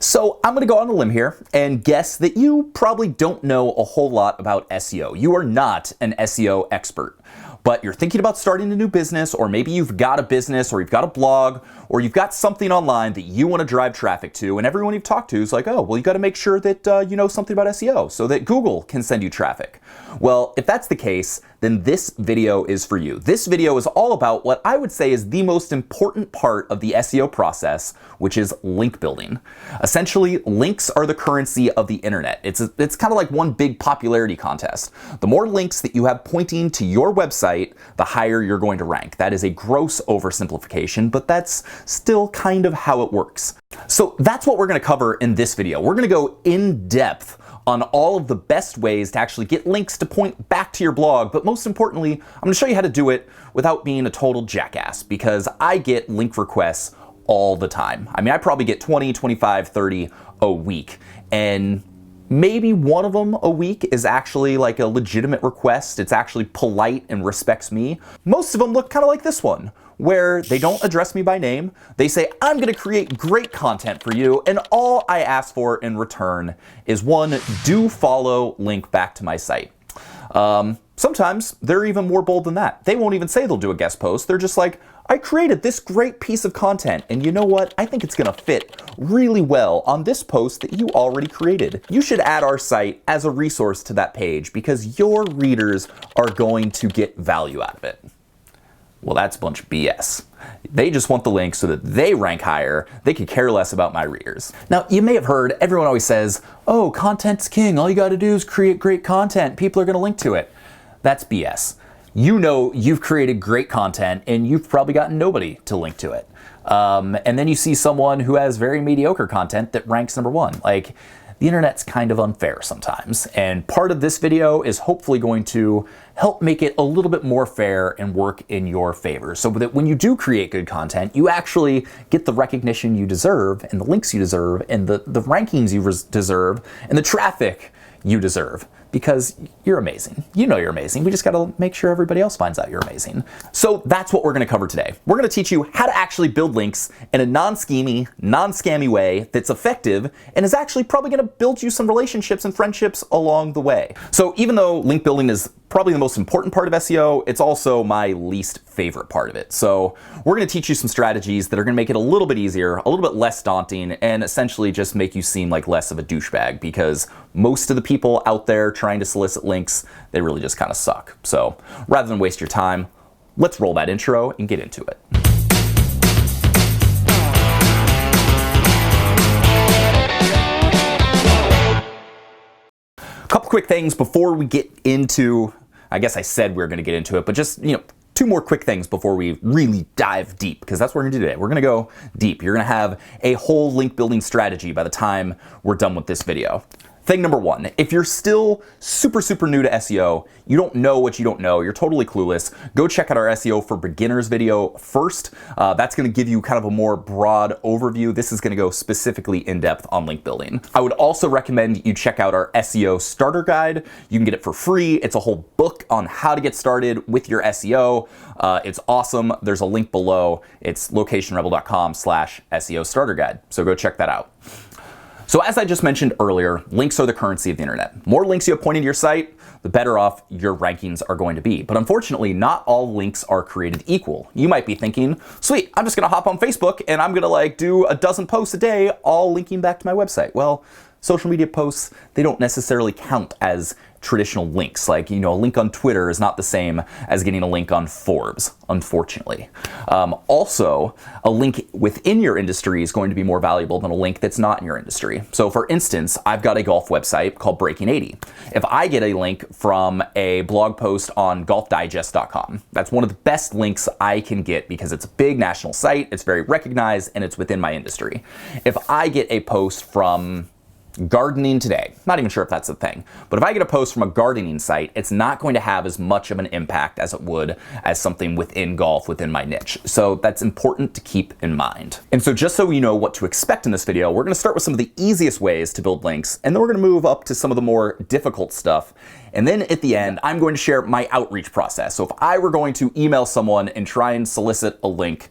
So I'm going to go on a limb here and guess that you probably don't know a whole lot about SEO. You are not an SEO expert, but you're thinking about starting a new business, or maybe you've got a business, or you've got a blog, or you've got something online that you want to drive traffic to, and everyone you've talked to is like, oh, well, you got to make sure that you know something about SEO so that Google can send you traffic. Well, if that's the case, then this video is for you. This video is all about what I would say is the most important part of the SEO process, which is link building. Essentially, links are the currency of the internet. It's kind of like one big popularity contest. The more links that you have pointing to your website, the higher you're going to rank. That is a gross oversimplification, but that's still kind of how it works. So that's what we're going to cover in this video. We're going to go in depth on all of the best ways to actually get links to point back to your blog, but most importantly, I'm going to show you how to do it without being a total jackass, because I get link requests all the time. I mean, I probably get 20, 25, 30 a week, and maybe one of them a week is actually like a legitimate request. It's actually polite and respects me. Most of them look kind of like this one, where they don't address me by name. They say, I'm going to create great content for you, and all I ask for in return is one, do follow, link back to my site. Sometimes they're even more bold than that. They won't even say they'll do a guest post. They're just like, I created this great piece of content, and you know what? I think it's going to fit really well on this post that you already created. You should add our site as a resource to that page because your readers are going to get value out of it. Well, that's a bunch of BS. They just want the link so that they rank higher. They could care less about my readers. Now, you may have heard everyone always says, oh, content's king. All you got to do is create great content. People are going to link to it. That's BS. You know you've created great content and you've probably gotten nobody to link to it. And then you see someone who has very mediocre content that ranks number one. Like, the internet's kind of unfair sometimes, and part of this video is hopefully going to help make it a little bit more fair and work in your favor, so that when you do create good content, you actually get the recognition you deserve, and the links you deserve, and the rankings you deserve, and the traffic you deserve, because you're amazing. You know you're amazing. We just got to make sure everybody else finds out you're amazing. So that's what we're going to cover today. We're going to teach you how to actually build links in a non-schemy, non-scammy way that's effective and is actually probably going to build you some relationships and friendships along the way. So even though link building is probably the most important part of SEO, it's also my least favorite part of it. So we're going to teach you some strategies that are going to make it a little bit easier, a little bit less daunting, and essentially just make you seem like less of a douchebag, because most of the people out there trying to solicit links, they really just kind of suck. So rather than waste your time, let's roll that intro and get into it. Couple quick things before we get into, I guess I said we were going to get into it, but just, two more quick things before we really dive deep, because that's what we're going to do today. We're going to go deep. You're going to have a whole link building strategy by the time we're done with this video. Thing number one, if you're still super new to SEO, you don't know what you don't know, you're totally clueless, go check out our SEO for Beginners video first. That's going to give you kind of a more broad overview. This is going to go specifically in depth on link building. I would also recommend you check out our SEO starter guide. You can get it for free. It's a whole book on how to get started with your SEO. It's awesome. There's a link below. It's locationrebel.com/SEO starter guide. So go check that out. So as I just mentioned earlier, links are the currency of the internet. The more links you have pointing to your site, the better off your rankings are going to be. But unfortunately, not all links are created equal. You might be thinking, sweet, I'm just gonna hop on Facebook and I'm gonna do a dozen posts a day, all linking back to my website. Well, social media posts, they don't necessarily count as traditional links. Like, a link on Twitter is not the same as getting a link on Forbes, unfortunately. Also, a link within your industry is going to be more valuable than a link that's not in your industry. So for instance, I've got a golf website called Breaking 80. If I get a link from a blog post on golfdigest.com, that's one of the best links I can get because it's a big national site, it's very recognized, and it's within my industry. If I get a post from Gardening Today, not even sure if that's a thing, but if I get a post from a gardening site, it's not going to have as much of an impact as it would as something within golf, within my niche. So that's important to keep in mind. And so just so you know what to expect in this video, we're going to start with some of the easiest ways to build links, and then we're going to move up to some of the more difficult stuff. And then at the end, I'm going to share my outreach process. So if I were going to email someone and try and solicit a link,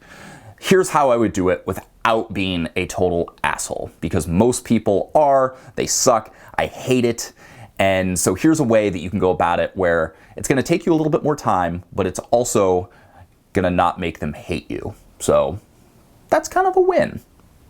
here's how I would do it without being a total asshole, because most people are, they suck, I hate it. And so here's a way that you can go about it where it's going to take you a little bit more time, but it's also going to not make them hate you. So that's kind of a win.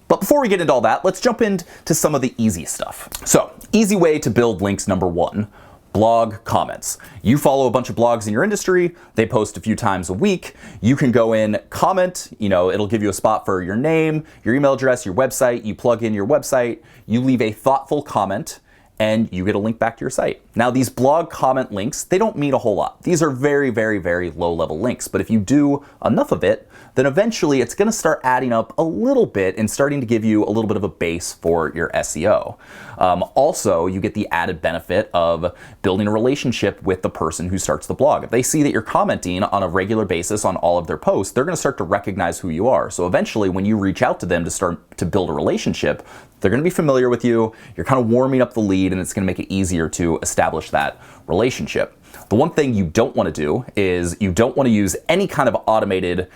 But before we get into all that, let's jump into some of the easy stuff. So, easy way to build links number one, blog comments. You follow a bunch of blogs in your industry, they post a few times a week. You can go in, comment, it'll give you a spot for your name, your email address, your website. You plug in your website, you leave a thoughtful comment, and you get a link back to your site. Now, these blog comment links, they don't mean a whole lot. These are very, very, very low-level links, but if you do enough of it, then eventually it's gonna start adding up a little bit and starting to give you a little bit of a base for your SEO. Also, you get the added benefit of building a relationship with the person who starts the blog. If they see that you're commenting on a regular basis on all of their posts, they're gonna start to recognize who you are. So eventually, when you reach out to them to start to build a relationship, they're gonna be familiar with you, you're kind of warming up the lead, and it's gonna make it easier to establish that relationship. The one thing you don't want to do is you don't want to use any kind of automated,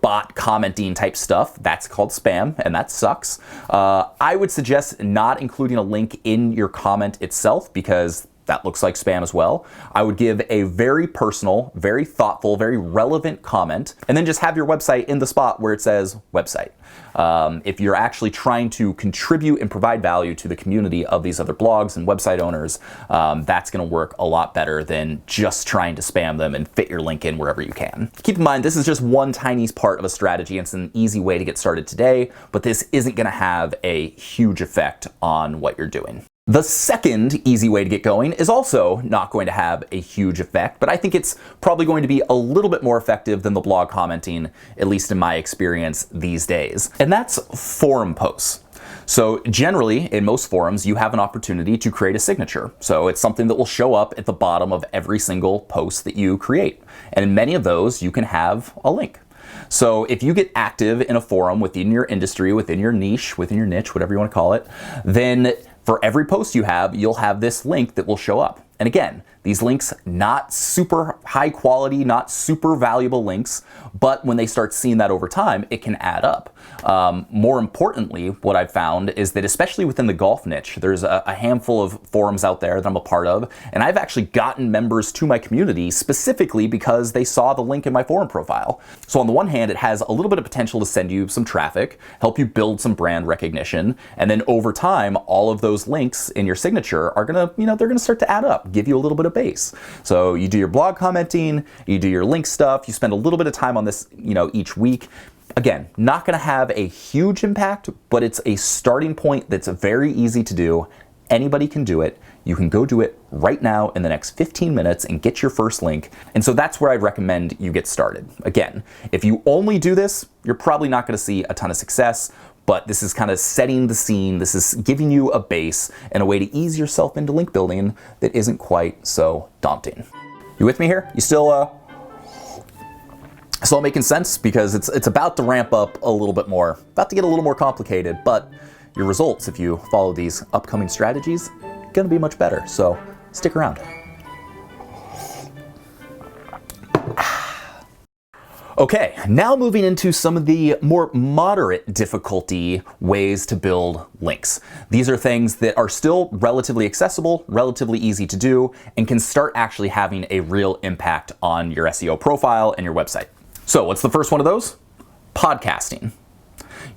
bot commenting type stuff. That's called spam, and that sucks. I would suggest not including a link in your comment itself, because that looks like spam as well. I would give a very personal, very thoughtful, very relevant comment, and then just have your website in the spot where it says website. If you're actually trying to contribute and provide value to the community of these other blogs and website owners, that's gonna work a lot better than just trying to spam them and fit your link in wherever you can. Keep in mind, this is just one tiny part of a strategy, and it's an easy way to get started today, but this isn't gonna have a huge effect on what you're doing. The second easy way to get going is also not going to have a huge effect, but I think it's probably going to be a little bit more effective than the blog commenting, at least in my experience these days. And that's forum posts. So generally, in most forums, you have an opportunity to create a signature. So it's something that will show up at the bottom of every single post that you create. And in many of those, you can have a link. So if you get active in a forum within your industry, within your niche, whatever you want to call it, then for every post you have, you'll have this link that will show up. And again, these links, not super high quality, not super valuable links, but when they start seeing that over time, it can add up. More importantly, what I've found is that especially within the golf niche, there's a handful of forums out there that I'm a part of, and I've actually gotten members to my community specifically because they saw the link in my forum profile. So on the one hand, it has a little bit of potential to send you some traffic, help you build some brand recognition, and then over time, all of those links in your signature are gonna, they're gonna start to add up, give you a little bit of base. So you do your blog commenting, you do your link stuff, you spend a little bit of time on this, each week. Again, not gonna have a huge impact, but it's a starting point that's very easy to do. Anybody can do it. You can go do it right now in the next 15 minutes and get your first link. And so that's where I'd recommend you get started. Again, if you only do this, you're probably not gonna see a ton of success, but this is kind of setting the scene. This is giving you a base and a way to ease yourself into link building that isn't quite so daunting. You with me here? You still making sense? Because it's about to ramp up a little bit more, about to get a little more complicated, but your results, if you follow these upcoming strategies, gonna be much better. So stick around. Okay, now moving into some of the more moderate difficulty ways to build links. These are things that are still relatively accessible, relatively easy to do, and can start actually having a real impact on your SEO profile and your website. So what's the first one of those? Podcasting.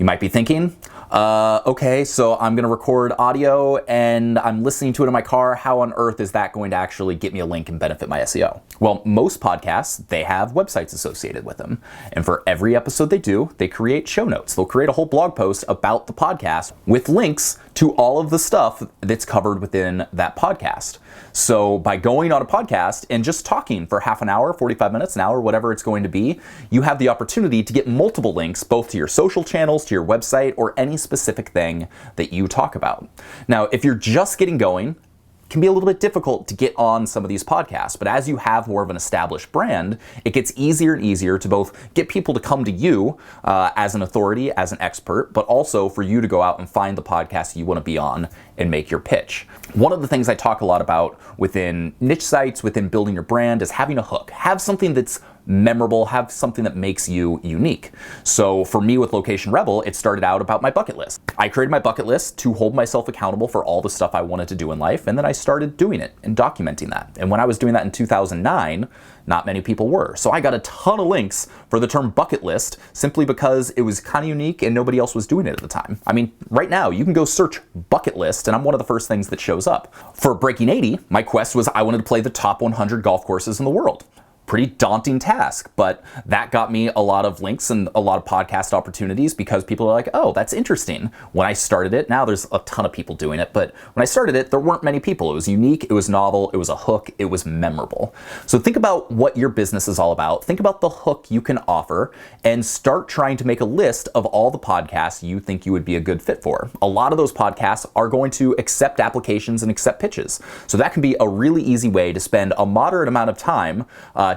You might be thinking, okay, so I'm gonna record audio and I'm listening to it in my car. How on earth is that going to actually get me a link and benefit my SEO? Well, most podcasts, they have websites associated with them. And for every episode they do, they create show notes. They'll create a whole blog post about the podcast with links to all of the stuff that's covered within that podcast. So by going on a podcast and just talking for half an hour, 45 minutes, an hour, whatever it's going to be, you have the opportunity to get multiple links both to your social channels, to your website, or any specific thing that you talk about. Now, if you're just getting going, it can be a little bit difficult to get on some of these podcasts, but as you have more of an established brand, it gets easier and easier to both get people to come to you as an authority, as an expert, but also for you to go out and find the podcast you want to be on and make your pitch. One of the things I talk a lot about within niche sites, within building your brand, is having a hook. Have something that's memorable, have something that makes you unique. So for me with Location Rebel, it started out about my bucket list. I created my bucket list to hold myself accountable for all the stuff I wanted to do in life, and then I started doing it and documenting that. And when I was doing that in 2009, not many people were. So I got a ton of links for the term bucket list simply because it was kind of unique and nobody else was doing it at the time. I mean, right now you can go search bucket list and I'm one of the first things that shows up. For Breaking 80, my quest was I wanted to play the top 100 golf courses in the world. Pretty daunting task, but that got me a lot of links and a lot of podcast opportunities because people are like, oh, that's interesting. When I started it, now there's a ton of people doing it, but when I started it, there weren't many people. It was unique, it was novel, it was a hook, it was memorable. So think about what your business is all about. Think about the hook you can offer and start trying to make a list of all the podcasts you think you would be a good fit for. A lot of those podcasts are going to accept applications and accept pitches. So that can be a really easy way to spend a moderate amount of time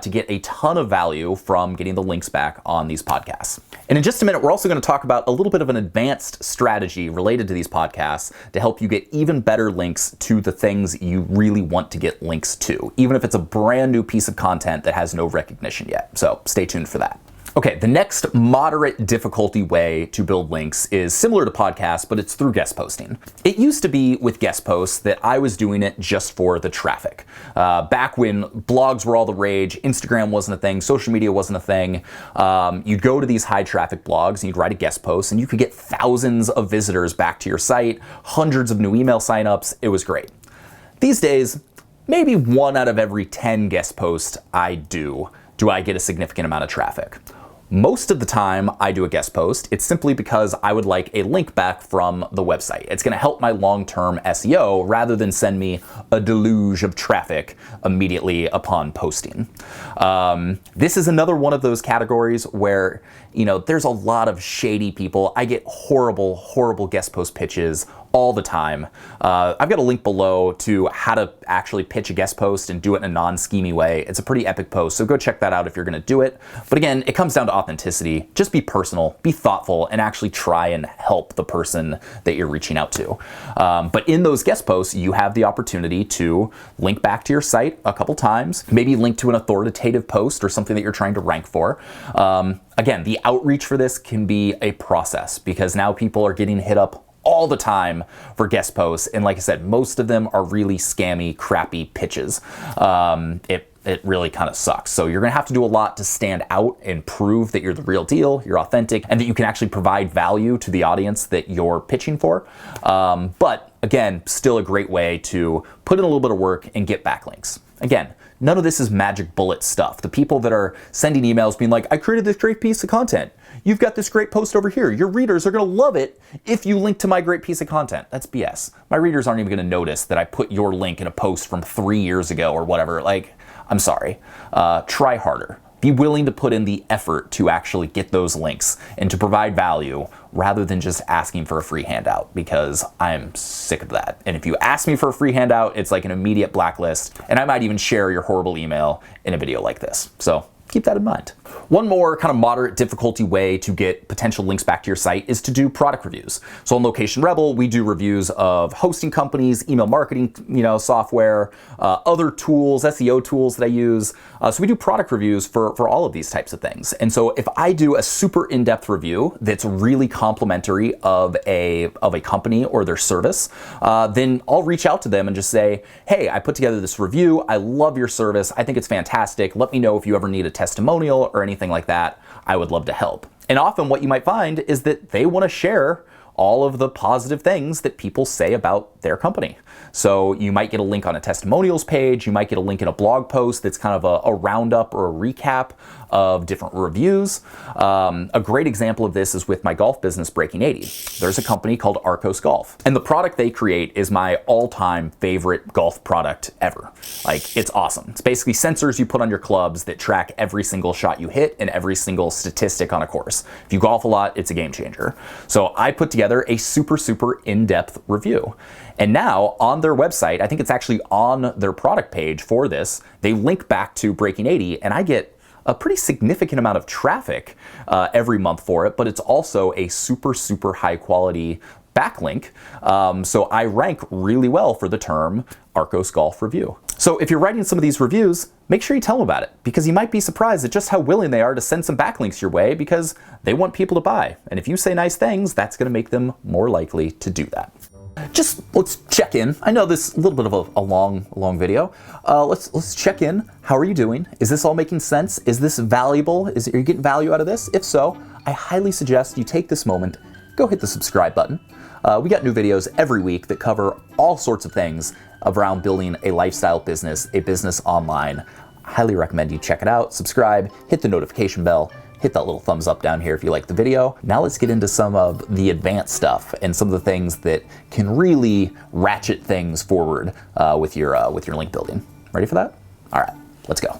to get a ton of value from getting the links back on these podcasts. And in just a minute, we're also going to talk about a little bit of an advanced strategy related to these podcasts to help you get even better links to the things you really want to get links to, even if it's a brand new piece of content that has no recognition yet. So stay tuned for that. Okay, the next moderate difficulty way to build links is similar to podcasts, but it's through guest posting. It used to be with guest posts that I was doing it just for the traffic. Back when blogs were all the rage, Instagram wasn't a thing, social media wasn't a thing, you'd go to these high traffic blogs and you'd write a guest post and you could get thousands of visitors back to your site, hundreds of new email signups. It was great. These days, maybe 1 out of every 10 guest posts I do I get a significant amount of traffic. Most of the time I do a guest post, it's simply because I would like a link back from the website. It's going to help my long-term SEO rather than send me a deluge of traffic immediately upon posting. This is another one of those categories where, there's a lot of shady people. I get horrible guest post pitches all the time. I've got a link below to how to actually pitch a guest post and do it in a non-schemy way. It's a pretty epic post, so go check that out if you're gonna do it. But again, it comes down to authenticity. Just be personal, be thoughtful, and actually try and help the person that you're reaching out to. But in those guest posts, you have the opportunity to link back to your site a couple times, maybe link to an authoritative post or something that you're trying to rank for. Again, the outreach for this can be a process because now people are getting hit up all the time for guest posts. And like I said, most of them are really scammy, crappy pitches. It really kind of sucks. So you're gonna have to do a lot to stand out and prove that you're the real deal, you're authentic, and that you can actually provide value to the audience that you're pitching for. But again, still a great way to put in a little bit of work and get backlinks. Again, none of this is magic bullet stuff. The people that are sending emails being like, I created this great piece of content. You've got this great post over here. Your readers are gonna love it if you link to my great piece of content. That's BS. My readers aren't even gonna notice that I put your link in a post from 3 years ago or whatever. Like, I'm sorry. Try harder. Be willing to put in the effort to actually get those links and to provide value rather than just asking for a free handout, because I'm sick of that. And if you ask me for a free handout, it's like an immediate blacklist, and I might even share your horrible email in a video like this. So keep that in mind. One more kind of moderate difficulty way to get potential links back to your site is to do product reviews. So on Location Rebel, we do reviews of hosting companies, email marketing, software, other tools, SEO tools that I use. So we do product reviews for all of these types of things. And so if I do a super in-depth review that's really complimentary of a company or their service, then I'll reach out to them and just say, hey, I put together this review. I love your service. I think it's fantastic. Let me know if you ever need a testimonial or anything like that. I would love to help. And often what you might find is that they want to share all of the positive things that people say about their company. So you might get a link on a testimonials page, you might get a link in a blog post that's kind of a roundup or a recap of different reviews. A great example of this is with my golf business, Breaking 80. There's a company called Arcos Golf, and the product they create is my all-time favorite golf product ever. Like, it's awesome. It's basically sensors you put on your clubs that track every single shot you hit and every single statistic on a course. If you golf a lot, it's a game changer. So I put together a super in-depth review. And now on their website, I think it's actually on their product page for this, they link back to Breaking 80, and I get a pretty significant amount of traffic every month for it, but it's also a super high quality backlink. So I rank really well for the term Arcos Golf Review. So if you're writing some of these reviews, make sure you tell them about it, because you might be surprised at just how willing they are to send some backlinks your way because they want people to buy. And if you say nice things, that's going to make them more likely to do that. Just let's check in. I know this is a little bit of a long video. Let's check in. How are you doing? Is this all making sense? Is this valuable? Are you getting value out of this? If so, I highly suggest you take this moment, go hit the subscribe button. We got new videos every week that cover all sorts of things around building a lifestyle business, a business online. I highly recommend you check it out, subscribe, hit the notification bell, hit that little thumbs up down here if you like the video. Now let's get into some of the advanced stuff and some of the things that can really ratchet things forward with your link building. Ready for that? All right, let's go.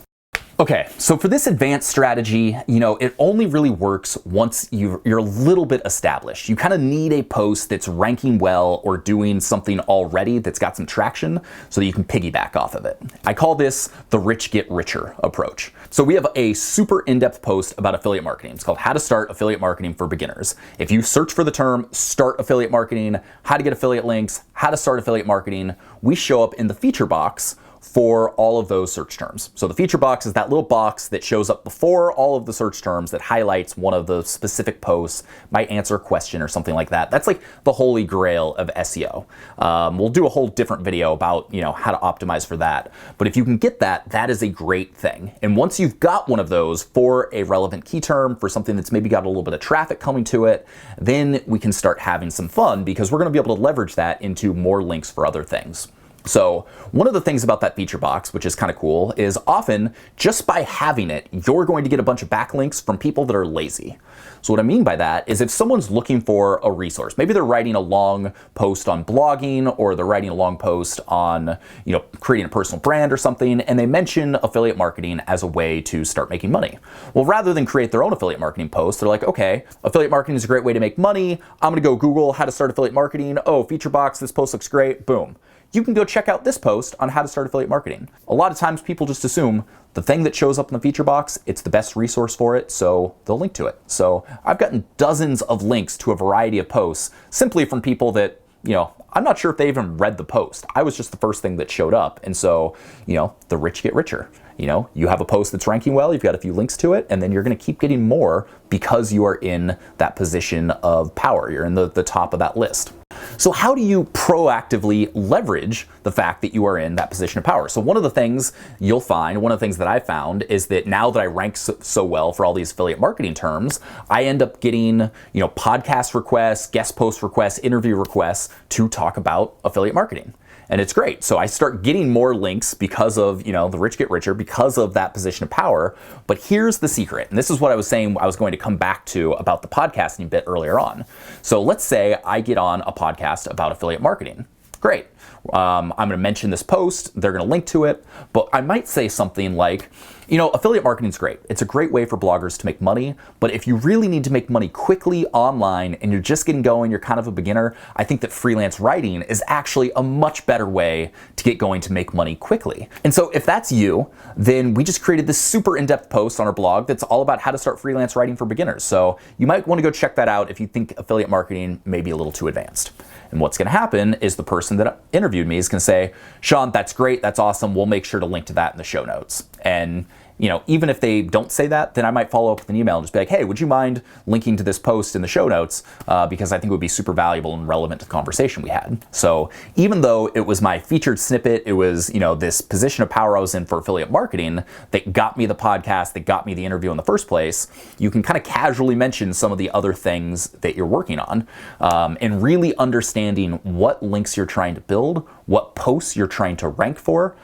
Okay, so for this advanced strategy, it only really works once you're a little bit established. You kind of need a post that's ranking well or doing something already that's got some traction so that you can piggyback off of it. I call this the rich get richer approach. So we have a super in-depth post about affiliate marketing. It's called How to Start Affiliate Marketing for Beginners. If you search for the term start affiliate marketing, how to get affiliate links, how to start affiliate marketing, we show up in the feature box for all of those search terms. So the feature box is that little box that shows up before all of the search terms that highlights one of the specific posts, might answer a question or something like that. That's like the holy grail of SEO. We'll do a whole different video about how to optimize for that. But if you can get that, that is a great thing. And once you've got one of those for a relevant key term, for something that's maybe got a little bit of traffic coming to it, then we can start having some fun because we're going to be able to leverage that into more links for other things. So one of the things about that feature box, which is kind of cool, is often just by having it, you're going to get a bunch of backlinks from people that are lazy. So what I mean by that is if someone's looking for a resource, maybe they're writing a long post on blogging, or they're writing a long post on, creating a personal brand or something, and they mention affiliate marketing as a way to start making money. Well, rather than create their own affiliate marketing post, they're like, okay, affiliate marketing is a great way to make money. I'm going to go Google how to start affiliate marketing. Oh, feature box, this post looks great. Boom. You can go check out this post on how to start affiliate marketing. A lot of times people just assume the thing that shows up in the feature box, it's the best resource for it, so they'll link to it. So I've gotten dozens of links to a variety of posts simply from people that, I'm not sure if they even read the post. I was just the first thing that showed up. And so, the rich get richer. You have a post that's ranking well, you've got a few links to it, and then you're going to keep getting more because you are in that position of power. You're in the top of that list. So how do you proactively leverage the fact that you are in that position of power? So one of the things you'll find, one of the things that I found is that now that I rank so well for all these affiliate marketing terms, I end up getting, podcast requests, guest post requests, interview requests to talk about affiliate marketing. And it's great. So I start getting more links because of, the rich get richer, because of that position of power. But here's the secret. And this is what I was saying I was going to come back to about the podcasting bit earlier on. So let's say I get on a podcast about affiliate marketing. Great. I'm going to mention this post. They're going to link to it. But I might say something like, affiliate marketing is great. It's a great way for bloggers to make money. But if you really need to make money quickly online and you're just getting going, you're kind of a beginner, I think that freelance writing is actually a much better way to get going to make money quickly. And so if that's you, then we just created this super in-depth post on our blog that's all about how to start freelance writing for beginners. So you might want to go check that out if you think affiliate marketing may be a little too advanced. And what's going to happen is the person that interviewed me is going to say, Sean, that's great. That's awesome. We'll make sure to link to that in the show notes. And even if they don't say that, then I might follow up with an email and just be like, hey, would you mind linking to this post in the show notes? Because I think it would be super valuable and relevant to the conversation we had. So even though it was my featured snippet, it was, this position of power I was in for affiliate marketing that got me the podcast, that got me the interview in the first place, you can kind of casually mention some of the other things that you're working on, and really understanding what links you're trying to build, what posts you're trying to rank for.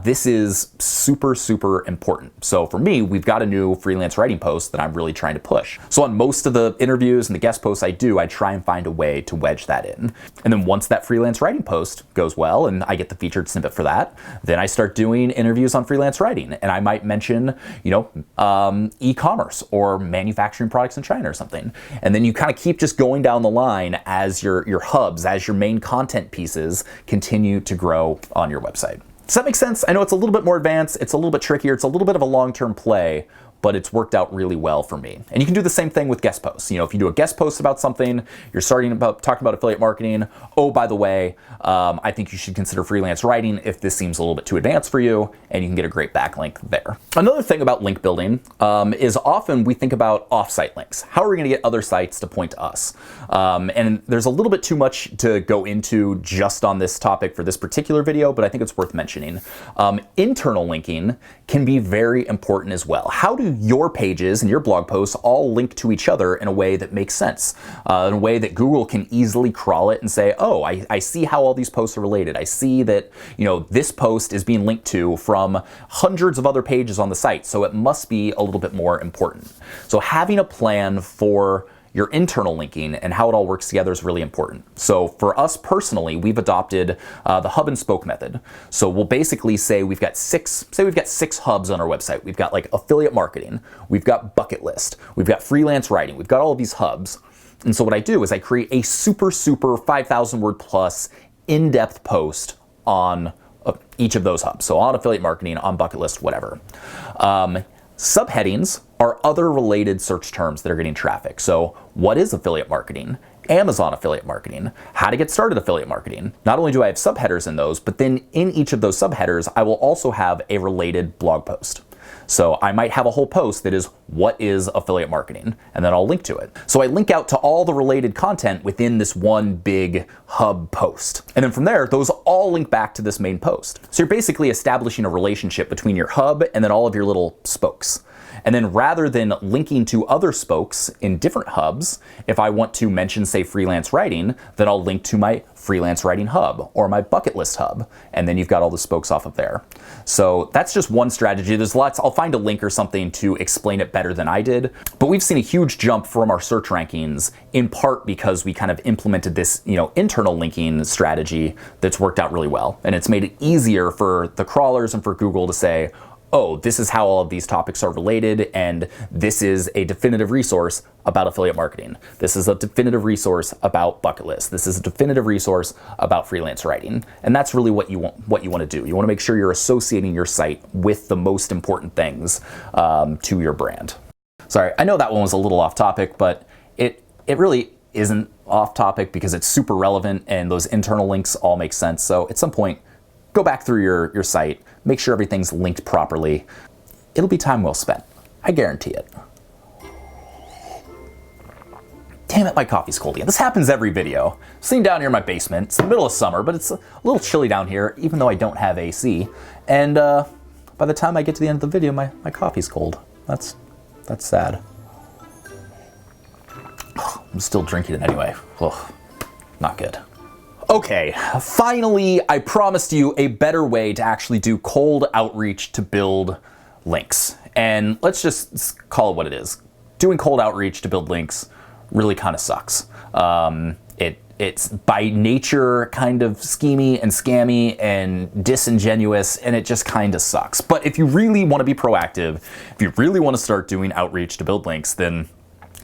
This is super, super important. So for me, we've got a new freelance writing post that I'm really trying to push. So on most of the interviews and the guest posts I do, I try and find a way to wedge that in. And then once that freelance writing post goes well and I get the featured snippet for that, then I start doing interviews on freelance writing. And I might mention, e-commerce or manufacturing products in China or something. And then you kind of keep just going down the line as your hubs, as your main content pieces continue to grow on your website. Does that make sense? I know it's a little bit more advanced, it's a little bit trickier, it's a little bit of a long-term play, but it's worked out really well for me. And you can do the same thing with guest posts. You know, if you do a guest post about something, you're talking about affiliate marketing. Oh, by the way, I think you should consider freelance writing if this seems a little bit too advanced for you, and you can get a great backlink there. Another thing about link building is often we think about offsite links. How are we going to get other sites to point to us? And there's a little bit too much to go into just on this topic for this particular video, but I think it's worth mentioning. Internal linking can be very important as well. How do your pages and your blog posts all link to each other in a way that makes sense? In a way that Google can easily crawl it and say, oh, I see how all these posts are related. I see that, you know, this post is being linked to from hundreds of other pages on the site, so it must be a little bit more important. So having a plan for your internal linking and how it all works together is really important. So for us personally, we've adopted the hub and spoke method. So we'll basically say we've got six hubs on our website. We've got like affiliate marketing, we've got bucket list, we've got freelance writing, we've got all of these hubs. And so what I do is I create a super 5,000 word plus in-depth post on each of those hubs. So on affiliate marketing, on bucket list, whatever. Subheadings are other related search terms that are getting traffic. So what is affiliate marketing? Amazon affiliate marketing, how to get started affiliate marketing. Not only do I have subheaders in those, but then in each of those subheaders, I will also have a related blog post. So I might have a whole post that is what is affiliate marketing, and then I'll link to it. So I link out to all the related content within this one big hub post. And then from there, those all link back to this main post. So you're basically establishing a relationship between your hub and then all of your little spokes. And then rather than linking to other spokes in different hubs, if I want to mention, say, freelance writing, then I'll link to my freelance writing hub or my bucket list hub. And then you've got all the spokes off of there. So that's just one strategy. There's lots. I'll find a link or something to explain it better than I did. But we've seen a huge jump from our search rankings, in part because we kind of implemented this, internal linking strategy that's worked out really well. And it's made it easier for the crawlers and for Google to say, oh, this is how all of these topics are related, and this is a definitive resource about affiliate marketing. This is a definitive resource about bucket list. This is a definitive resource about freelance writing. And that's really what you want to do. You want to make sure you're associating your site with the most important things to your brand. Sorry, I know that one was a little off topic, but it really isn't off topic because it's super relevant and those internal links all make sense. So at some point, go back through your site, make sure everything's linked properly. It'll be time well spent. I guarantee it. Damn it, my coffee's cold again. This happens every video. I'm sitting down here in my basement. It's the middle of summer, but it's a little chilly down here, even though I don't have AC. And by the time I get to the end of the video, my coffee's cold. That's sad. I'm still drinking it anyway. Ugh, not good. Okay, finally, I promised you a better way to actually do cold outreach to build links. And let's just call it what it is. Doing cold outreach to build links really kind of sucks. It's by nature kind of schemy and scammy and disingenuous, and it just kind of sucks. But if you really want to be proactive, if you really want to start doing outreach to build links, then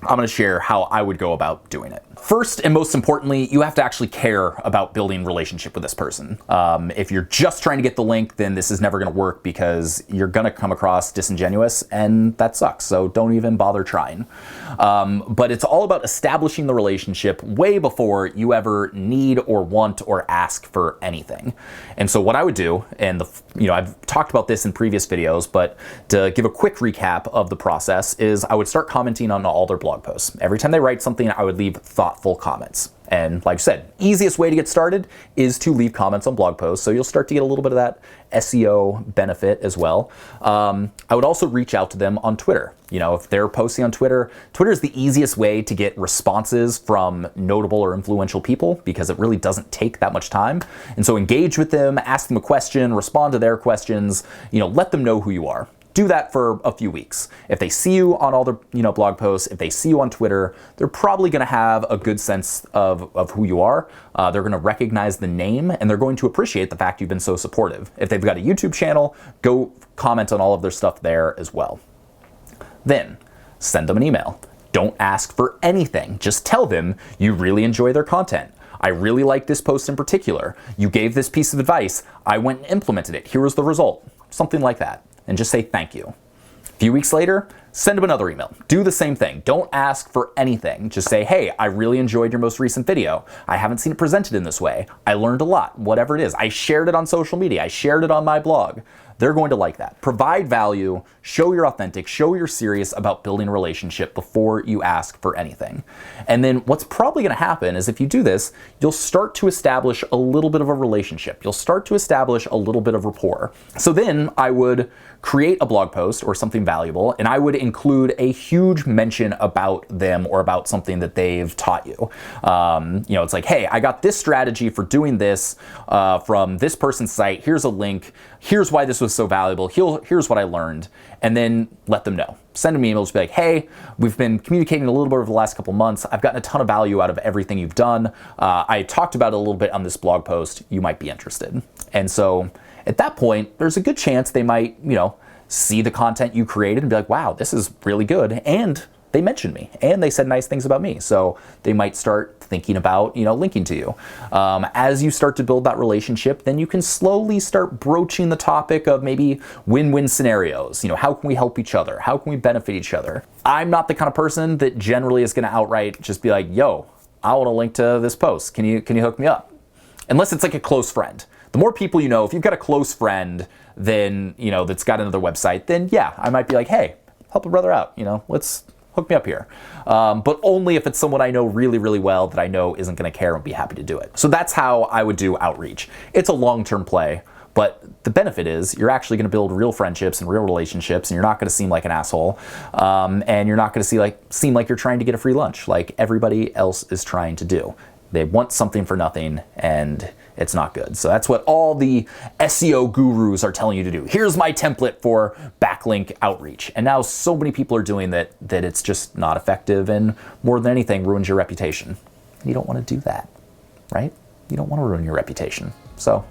I'm going to share how I would go about doing it. First and most importantly, you have to actually care about building a relationship with this person. If you're just trying to get the link, then this is never going to work because you're going to come across disingenuous, and that sucks. So don't even bother trying. But it's all about establishing the relationship way before you ever need or want or ask for anything. And so what I would do, and I've talked about this in previous videos, but to give a quick recap of the process is I would start commenting on all their blog posts. Every time they write something, I would leave thoughtful comments. And like I said, easiest way to get started is to leave comments on blog posts. So you'll start to get a little bit of that SEO benefit as well. I would also reach out to them on Twitter. If they're posting on Twitter, Twitter is the easiest way to get responses from notable or influential people because it really doesn't take that much time. And so engage with them, ask them a question, respond to their questions, let them know who you are. Do that for a few weeks. If they see you on all their blog posts, if they see you on Twitter, they're probably going to have a good sense of who you are. They're going to recognize the name, and they're going to appreciate the fact you've been so supportive. If they've got a YouTube channel, go comment on all of their stuff there as well. Then send them an email. Don't ask for anything. Just tell them you really enjoy their content. I really like this post in particular. You gave this piece of advice. I went and implemented it. Here was the result. Something like that. And just say thank you. A few weeks later, send them another email. Do the same thing. Don't ask for anything. Just say, hey, I really enjoyed your most recent video. I haven't seen it presented in this way. I learned a lot, whatever it is. I shared it on social media. I shared it on my blog. They're going to like that. Provide value, show you're authentic, show you're serious about building a relationship before you ask for anything. And then what's probably going to happen is if you do this, you'll start to establish a little bit of a relationship. You'll start to establish a little bit of rapport. So then I would create a blog post or something valuable, and I would include a huge mention about them or about something that they've taught you. It's like, hey, I got this strategy for doing this from this person's site. Here's a link. Here's why this was so valuable. Here's what I learned. And then let them know. Send them emails, be like, hey, we've been communicating a little bit over the last couple months. I've gotten a ton of value out of everything you've done. I talked about it a little bit on this blog post. You might be interested. And so at that point, there's a good chance they might, see the content you created and be like, wow, this is really good. And they mentioned me and they said nice things about me. So they might start thinking about, linking to you. As you start to build that relationship, then you can slowly start broaching the topic of maybe win-win scenarios. How can we help each other? How can we benefit each other? I'm not the kind of person that generally is going to outright just be like, yo, I want to link to this post. Can you hook me up? Unless it's like a close friend. The more people you know, if you've got a close friend, then, that's got another website, then yeah, I might be like, hey, help a brother out, let's hook me up here. But only if it's someone I know really, really well that I know isn't going to care and be happy to do it. So that's how I would do outreach. It's a long-term play, but the benefit is you're actually going to build real friendships and real relationships, and you're not going to seem like an asshole, and you're not going to seem like you're trying to get a free lunch like everybody else is trying to do. They want something for nothing, and it's not good. So that's what all the SEO gurus are telling you to do. Here's my template for backlink outreach. And now so many people are doing that it's just not effective, and more than anything ruins your reputation. You don't want to do that, right? You don't want to ruin your reputation. So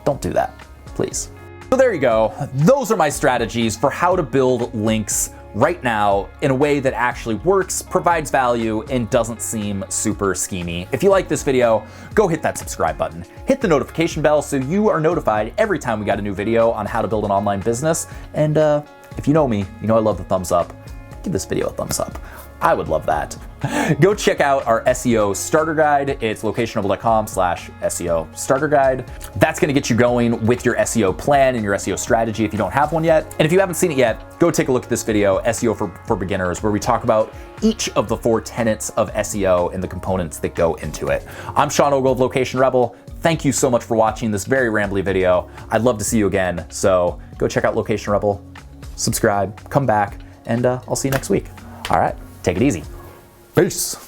don't do that, please. So there you go. Those are my strategies for how to build links right now in a way that actually works, provides value, and doesn't seem super schemy. If you like this video, go hit that subscribe button. Hit the notification bell so you are notified every time we got a new video on how to build an online business. And if you know me, I love the thumbs up. Give this video a thumbs up. I would love that. Go check out our SEO starter guide. It's locationable.com/SEO starter guide. That's gonna get you going with your SEO plan and your SEO strategy if you don't have one yet. And if you haven't seen it yet, go take a look at this video, SEO for Beginners, where we talk about each of the 4 tenets of SEO and the components that go into it. I'm Sean Ogle of Location Rebel. Thank you so much for watching this very rambly video. I'd love to see you again. So go check out Location Rebel, subscribe, come back, and I'll see you next week. All right. Take it easy. Peace.